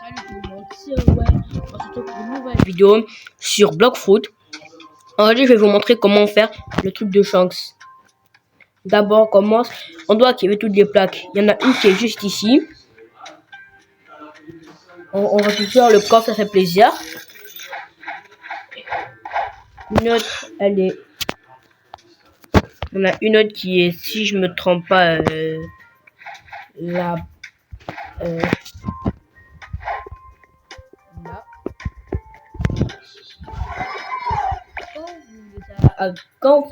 Salut tout le monde, c'est Owen. On se retrouve pour une nouvelle vidéo sur Blockfoot. Aujourd'hui, je vais vous montrer comment faire le truc de Shanks. D'abord, on commence. On doit activer toutes les plaques. Il y en a une qui est juste ici. On récupère le coffre, ça fait plaisir. Une autre, elle est. On a une autre qui est, si je me trompe pas, là. Comment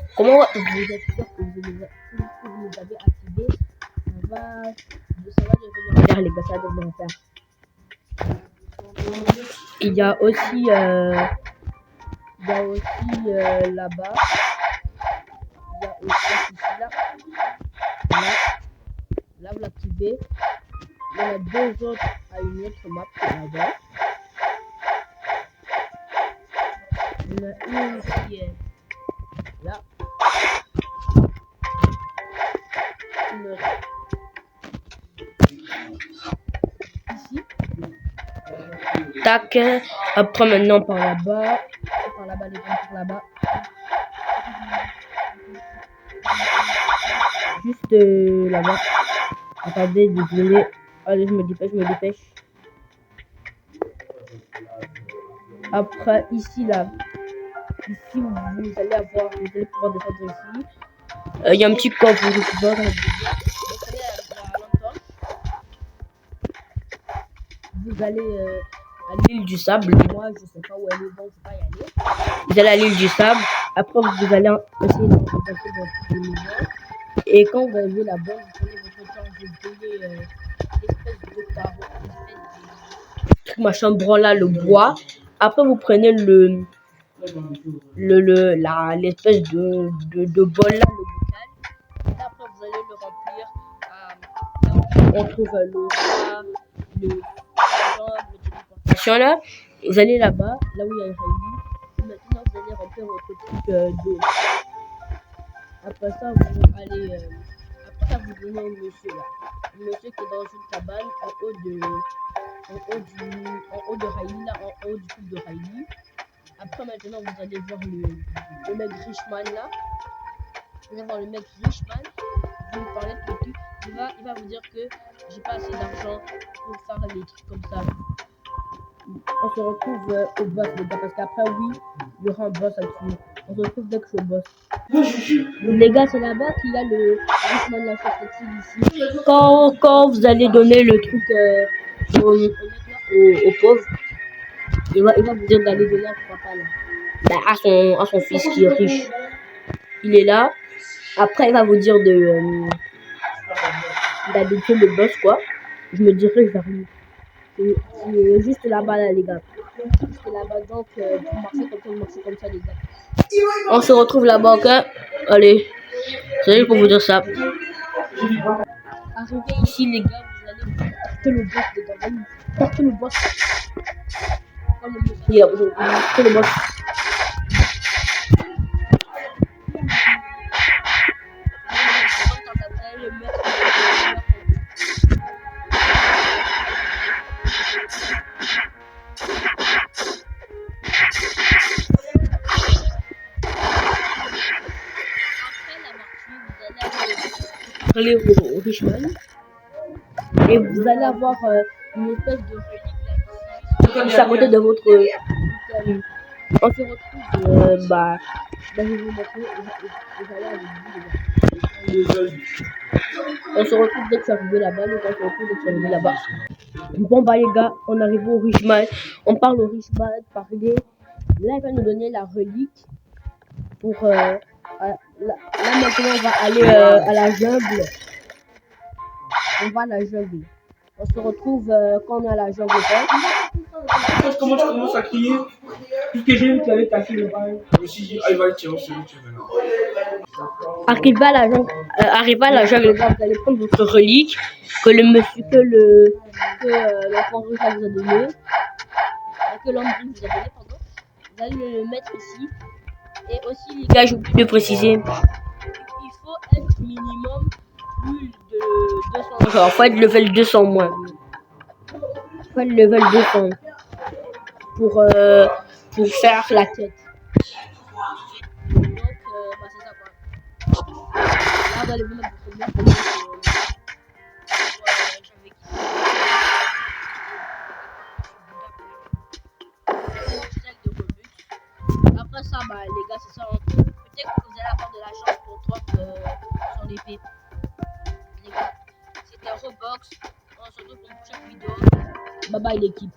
vous êtes sûr que vous les avez activés, ça va devenir faire les gars, ça va devenir faire. Il y a aussi là-bas, il y a aussi ici là vous l'activez. Il y en a deux autres à une autre map là-bas. Il y en a une qui est là. Une autre ici. Tac. Après maintenant par là-bas. Par là-bas, les gars, par là-bas. Juste là-bas. Attendez, désolé. Allez, je me dépêche. Après, ici, là. Ici, vous allez pouvoir descendre ici. Il y a un petit coffre, vous pouvez vous allez à l'île du sable. Moi, je sais pas où elle est, donc je vais pas y aller. Vous allez à l'île du sable. Après, vous allez essayer de passer dans toutes les maisons. Et quand vous arrivez là-bas, vous prenez votre temps, vous payez l'espèce de carreau, l'espèce de machin branla, le bois. Après, vous prenez l'espèce de bol là, le bocal. Et après, vous allez le remplir. On trouve le téléportation là. Vous allez là-bas, là où il y a le Riley. Maintenant, vous allez remplir votre truc d'eau. Après ça, vous allez. Après ça, vous donnez au monsieur là. Le monsieur qui est dans une cabane en haut de Riley, là, en haut du truc de Riley. Après, maintenant, vous allez voir le mec Richman là. Vous allez voir le mec Richman. Vous lui parlez de tout. Il va vous dire que j'ai pas assez d'argent pour faire des trucs comme ça. On se retrouve au boss, les gars, parce qu'après, oui, il y aura un boss à tuer. On se retrouve dès que je suis au boss. Les gars, c'est là-bas qu'il y a le Richman la ici. Quand vous allez donner le truc au pauvre, il va vous dire d'aller donner à son papa là. À son fils qui est riche. Il est là. Après, il va vous dire d'aller tuer le boss, quoi. Je me dirige vers lui. C'est juste là-bas, là, les gars. Juste là-bas, donc, vous marchez comme ça, les gars. On se retrouve là-bas, ok? Allez, c'est juste pour vous dire ça. Arrivez ici, les gars, vous allez taper le boss, les gars. Taper le boss. Comme le boss. Yeah, vous allez taper le boss. Allez au Richman et vous allez avoir une espèce de relique à côté de votre on se retrouve je vais vous montrer on se retrouve dès que je suis arrivé là-bas, les gars, on se retrouve dès que je suis arrivé là-bas. Bon bah les gars, on arrive au Richman, on parle au Richman, parler. Là il va nous donner la relique pour là maintenant on va aller à la jungle. On va à la jungle. On se retrouve quand on est à la jungle. Comment tu commences à crier? Puisque j'ai vu que tu avais cassé le bail. Je me suis dit, il va le tirer celui que tu veux. Arrivé à la jungle, vous allez prendre votre relique que l'enfant rouge vous a donné. Que l'homme rouge vous a donné, pardon. Vous allez le mettre ici. Et aussi, les gars, j'ai oublié de préciser, il faut être minimum plus de 200. Genre, faut être level 200 moins. s'appelle level 200 pour faire la quête. Donc, bah, c'est ça quoi. Là, vous allez vous mettre votre bien pour j'avais de Robux. Après ça, bah, les gars, c'est ça. Hein. Peut-être que vous allez avoir de la chance pour drop sur l'épée. Les gars, c'était Roblox. On se retrouve pour une prochaine vidéo. Bye bye l'équipe.